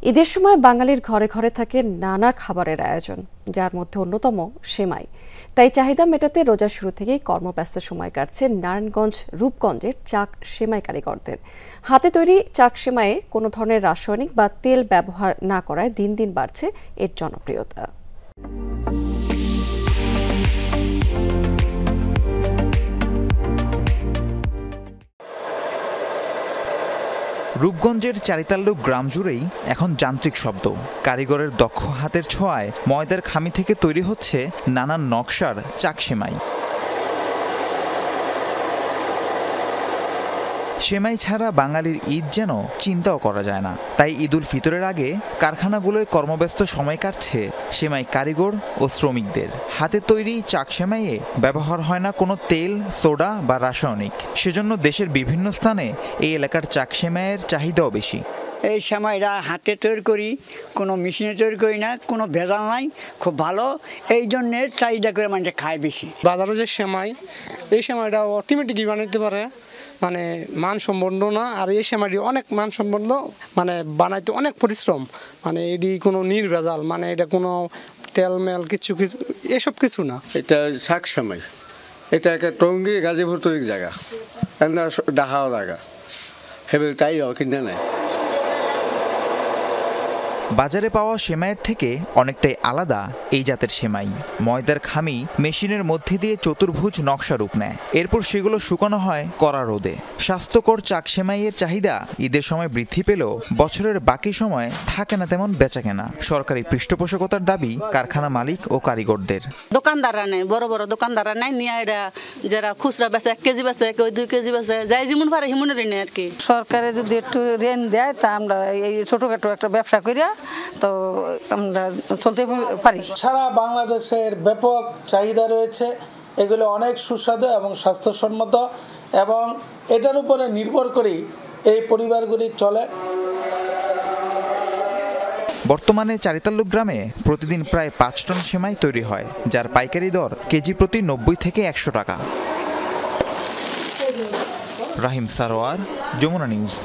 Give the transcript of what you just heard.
ঈদের সময় বাঙালির ঘরে ঘরে থাকে নানা খাবারের আয়োজন, যার মধ্যে অন্যতম সেমাই। তাই চাহিদা মেটাতে রোজা শুরু থেকেই কর্মব্যস্ত সময় কাটছে নারায়ণগঞ্জ রূপগঞ্জের চাক সেমাই কারিগরদের। হাতে তৈরি চাক সেমাইয়ে কোনো ধরনের রাসায়নিক বা তেল ব্যবহার না করায় দিন দিন বাড়ছে এর জনপ্রিয়তা। রূপগঞ্জের চারিতাল্লুক গ্রাম জুড়েই এখন যান্ত্রিক শব্দ। কারিগরের দক্ষ হাতের ছোঁয়ায় ময়দার খামি থেকে তৈরি হচ্ছে নানান নকশার চাক সেমাই। সেমাই ছাড়া বাঙালির ঈদ যেন চিন্তাও করা যায় না। তাই ঈদুল ফিতরের আগে কারখানাগুলোয় কর্মব্যস্ত সময় কাটছে সেমাই কারিগর ও শ্রমিকদের। হাতে তৈরি চাক সেমাইয়ে ব্যবহার হয় না কোনো তেল, সোডা বা রাসায়নিক। সেজন্য দেশের বিভিন্ন স্থানে এই এলাকার চাক সেমাইয়ের চাহিদাও বেশি। এই সেমাইটা হাতে তৈরি করি, কোনো মেশিনে তৈরি করি না, কোনো ভেজাল নাই, খুব ভালো। এই জন্যে চাহিদা করে মানুষ খায় বেশি। বাজারে যে সেমাই, এই সেমাইটা অটোমেটিকই বানাইতে পারে, মানে মানসম্পন্ন না। আর এই সেমাইটি অনেক মানসম্পন্ন, মানে বানাইতে অনেক পরিশ্রম, মানে এটি কোনো নির্ভেজাল, মানে এটা কোনো তেল মেল কিছু এসব কিছু না। এটা চাক সেমাই, এটা একটা টঙ্গী গাজীপুর তৈরি জায়গা, ঢাকাও জায়গা, হেবেল তাই কিনে নেয়। বাজারে পাওয়া সেমাইয়ের থেকে অনেকটাই আলাদা এই জাতের সেমাই। ময়দার খামি মেশিনের মধ্যে দিয়ে চতুর্ভুজ নকশা রূপ নেয়, এরপর সেগুলো শুকানো হয় কড়া রোদে। স্বাস্থ্যকর চাক সেমাইয়ের চাহিদা ঈদের সময় বৃদ্ধি পেলেও বছরের বাকি সময় থাকে না তেমন বেচাকেনা। সরকারি পৃষ্ঠপোষকতার দাবি কারখানা মালিক ও কারিগরদের। দোকানদাররা নেই, বড় বড় দোকানদাররা নেই, নিয়ে এরা যারা খুচরা বেচে 1 কেজি বেচে, কেউ 2 কেজি বেচে, যাই যেমন পারে হিমনেরই নেই আর কি। সরকারে যদি একটু ঋণ দেয় তা আমরা এই ছোটখাটো একটা ব্যবসা করিয়া তো আমরা চলতে পারি। সারা বাংলাদেশের ব্যাপক চাহিদা রয়েছে, এগুলো অনেক সুস্বাদু এবং স্বাস্থ্যসম্মত, এবং এটার উপরে নির্ভর করেই এই পরিবারগুলি চলে। বর্তমানে চারিতাল্লুক গ্রামে প্রতিদিন প্রায় 5 টন সেমাই তৈরি হয়, যার পাইকারি দর কেজি প্রতি 90 থেকে 100 টাকা। রাহিম সারোয়ার, যমুনা নিউজ।